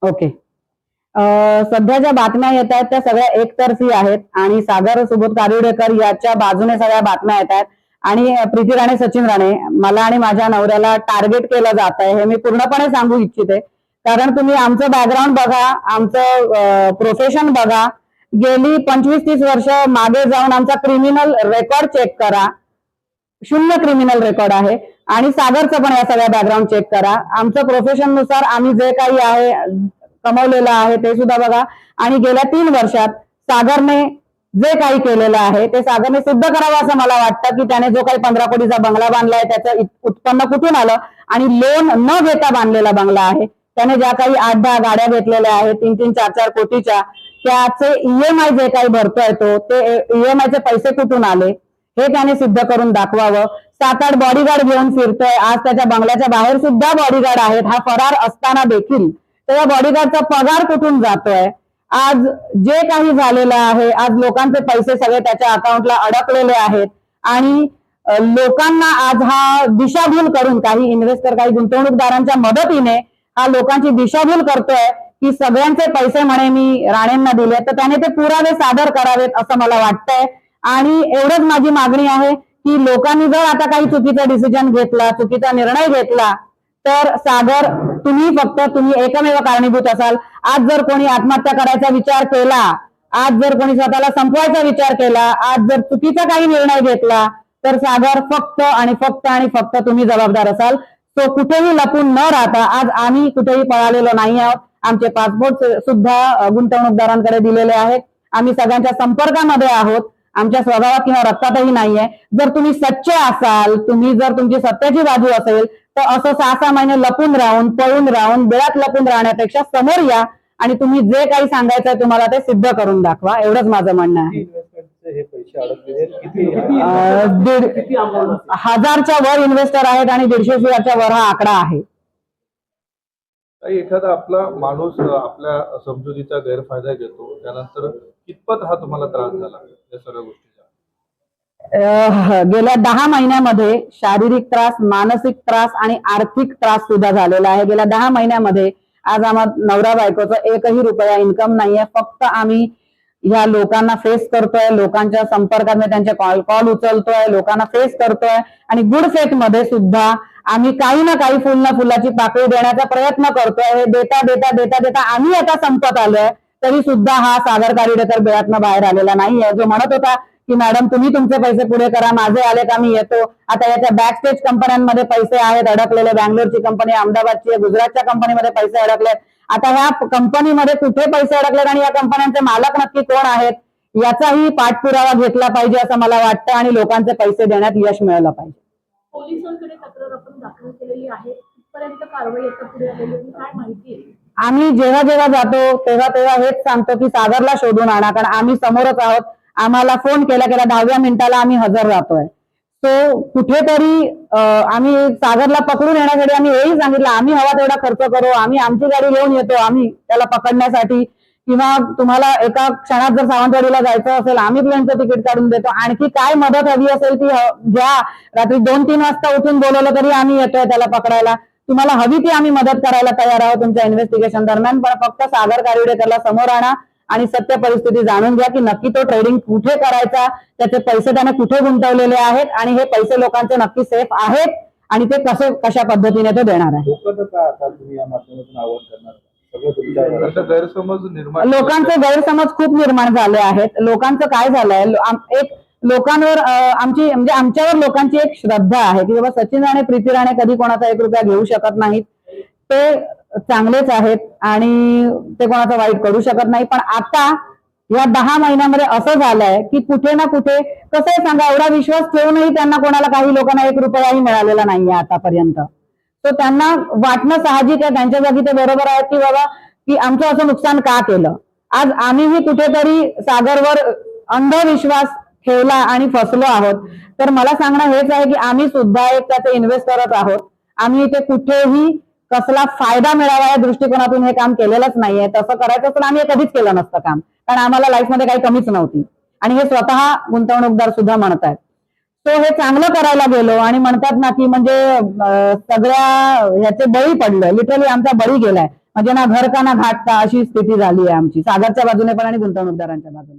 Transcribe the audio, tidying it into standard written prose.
Okay. सध्या ज्या बातम्या येत आहेत त्या सगळ्या एकतर्फी आहेत आणि सागर सुबोध कारवडेकर याच्या बाजूने सगळ्या बातम्या येत आहेत आणि प्रीती राणे सचिन राणे मला आणि माझ्या नवऱ्याला टार्गेट केलं जात आहे हे मी पूर्णपणे सांगू इच्छिते. कारण तुम्ही आमचं बॅकग्राऊंड बघा, आमचं प्रोफेशन बघा, गेली 25-30 वर्ष मागे जाऊन आमचा क्रिमिनल रेकॉर्ड चेक करा, 0 क्रिमिनल रेकॉर्ड आहे. आणि सागरचं पण या सगळ्या बॅकग्राऊंड चेक करा. आमचं प्रोफेशन नुसार आम्ही जे काही आहे कमवलेलं आहे ते सुद्धा बघा. आणि गेल्या 3 वर्षात सागरने जे काही केलेलं आहे ते सागरने सिद्ध करावं असं मला वाटतं की त्याने जो काही 15 कोटीचा बंगला बांधलाय त्याचं उत्पन्न कुठून आलं आणि लोन न घेता बांधलेला बंगला आहे. त्याने ज्या काही 8-10 गाड्या घेतलेल्या आहेत 3-3, 4-4 कोटीच्या, त्याचे EMI जे काही भरतोय तो ते EMI चे पैसे कुठून आले हे त्याने सिद्ध करून दाखवावं. 7-8 बॉडीगार्ड घेऊन फिरतोय. आज त्याच्या बंगल्याच्या बाहेर सुद्धा बॉडीगार्ड आहेत. हा फरार असताना देखील त्या बॉडीगार्डचा पगार कुठून जातोय, आज जे काही झालेलं आहे, आज लोकांचे पैसे सगळे त्याच्या अकाउंटला अडकलेले आहेत आणि लोकांना आज हा दिशाभूल करून काही इन्व्हेस्टर काही गुंतवणूकदारांच्या मदतीने हा लोकांची दिशाभूल करतोय की सगळ्यांचे पैसे म्हणे मी राणेंना दिले. तर त्याने ते पुरावे सादर करावेत असं मला वाटतंय. आणि एवढंच माझी मागणी आहे की लोकांनी जर आता काही चुकीचा डिसिजन घेतला, चुकीचा निर्णय घेतला तर सागर तुम्ही एकमेव कारणीभूत असाल. आज जर कोणी आत्महत्या करायचा विचार केला, आज जर कोणी स्वतःला संपवायचा विचार केला, आज जर चुकीचा काही निर्णय घेतला तर सागर फक्त आणि फक्त तुम्ही जबाबदार असाल. तो कुठेही लपून न राहता आज आम्ही कुठेही पळालेलो नाही आहोत. आमचे पासपोर्ट सुद्धा गुंतवणूकदारांकडे दिलेले आहेत. आम्ही सगळ्यांच्या संपर्कामध्ये आहोत. आमच्या स्वभावात किंवा रक्तातही नाहीये. जर तुम्ही सच्चे असाल, जर तुमची सत्याची बाजू असेल तर असं 6-6 महिने लपून राहून, पळून राहून, बिळात लपून राहण्यापेक्षा समोर या आणि तुम्ही जे काही सांगायचंय तुम्हाला ते सिद्ध करून दाखवा. एवढंच माझं म्हणणं आहे. 1000च्या वर इन्व्हेस्टर आहेत आणि 150च्या वर हा आकडा आहे. एखादा आपला माणूस आपल्या समजुतीचा गैरफायदा घेतो, त्यानंतर कितपत हा तुम्हाला त्रास झाला या सगळ्या गोष्टीचा? गेल्या 10 महिन्यामध्ये शारीरिक त्रास, मानसिक त्रास आणि आर्थिक त्रास सुद्धा झालेला आहे. गेल्या 10 महिन्यामध्ये आज आम्हाला नवरा बायकोचा 1ही रुपया इन्कम नाहीये. फक्त आम्ही ह्या लोकांना फेस करतोय, लोकांच्या संपर्कात त्यांचे कॉल उचलतोय, लोकांना फेस करतोय आणि गुड फेथ मध्ये सुद्धा आम्ही काही ना काही फुलाची पाकळी देण्याचा प्रयत्न करतोय. हे देता देता देता देता आम्ही आता संपत आलोय तरी सुद्धा हा सागर कारवडेकर बिळातनं बाहेर आलेला नाहीये. जो म्हणत होता की मॅडम तुम्ही तुमचे पैसे पुढे करा, माझे आले का मी येतो. आता याच्या बॅकस्टेज कंपन्यांमध्ये पैसे आहेत अडकलेले. बँगलोरची कंपनी, अहमदाबादची आहे, गुजरातच्या कंपनीमध्ये पैसे अडकलेत. आता ह्या कंपनीमध्ये कुठे पैसे अडकलेत आणि या कंपन्यांचे मालक नक्की कोण आहेत याचाही पाठपुरावा घेतला पाहिजे असं मला वाटतं आणि लोकांचे पैसे देण्यात यश मिळालं पाहिजे. पोलिसांकडे तक्रार आपण दाखल केलेली आहे, इथपर्यंत कारवाई आता पुढे आलेली काय माहिती आहे? आम्ही जेव्हा जेव्हा जातो तेव्हा हेच सांगतो की सागरला शोधून आणा, कारण आम्ही समोरच आहोत. आम्हाला फोन केला 10व्या मिनिटाला आम्ही हजर राहतोय. तो कुठेतरी आम्ही सागरला पकडून येण्यासाठी आम्ही हेही सांगितलं आम्ही हवा तेवढा खर्च करू, आम्ही आमची गाडी घेऊन येतो आम्ही त्याला पकडण्यासाठी, किंवा तुम्हाला एका क्षणात जर सावंतवाडीला जायचं असेल आम्ही प्लेनचं तिकीट काढून देतो. आणखी काय मदत हवी असेल ती घ्या. रात्री 2-3 वाजता उठून बोलवलं तरी आम्ही येतोय त्याला पकडायला. तुम्हाला हवी ती आम्ही मदत करायला तयार आहोत तुमच्या इन्व्हेस्टिगेशन दरम्यान. पण फक्त सागर कारवडेकरला समोर आणा आणि सत्य परिस्थिती जाणून घ्या की नक्की तो ट्रेडिंग कुठे करायचा, त्याचे पैसे त्याने कुठे गुंतवलेले आहेत आणि हे पैसे लोकांचे नक्की सेफ आहेत आणि ते कशा पद्धतीने तो देणार आहे. लोकांचे गैरसमज खूप निर्माण झाले आहेत. लोकांचं काय झालंय, लोकांवर आमच्यावर लोकांची एक श्रद्धा आहे की बाबा सचिन राणे, प्रीती राणे कधी कोणाचा 1 रुपया घेऊ शकत नाहीत, ते चांगलेच आहेत आणि ते कोणाचं वाईट करू शकत नाही. पण आता या 10 महिन्यामध्ये असं झालंय की कुठे ना कुठे कसं सांगा, एवढा विश्वास ठेवूनही त्यांना कोणाला, काही लोकांना 1 रुपयाही मिळालेला नाहीये आतापर्यंत. तो त्यांना वाटणं साहजिक आहे, त्यांच्या जागी ते बरोबर आहेत की बाबा की आमचं असं नुकसान का केलं. आज आम्हीही कुठेतरी सागरवर अंधविश्वास ठेवला आणि फसलो आहोत. तर मला सांगणं हेच आहे की आम्ही सुद्धा एक त्याचे इन्व्हेस्टरच आहोत. आम्ही इथे कुठेही कसला फायदा मिळावा या दृष्टिकोनातून हे काम केलेलंच नाहीये. तसं करायचं तर आम्ही कधीच केलं नसतं काम, कारण आम्हाला लाईफमध्ये काही कमीच नव्हती आणि हे स्वतः गुंतवणूकदार सुद्धा म्हणतायत. तो हे चांगलं करायला गेलो आणि म्हणतात ना की म्हणजे सगळ्या ह्याचे बळी पडलं, लिटरली आमचा बळी गेलाय. म्हणजे ना घर का ना घाट का अशी स्थिती झाली आहे आमची, सागरच्या बाजूने पण आणि गुंतवणूकदारांच्या बाजूने.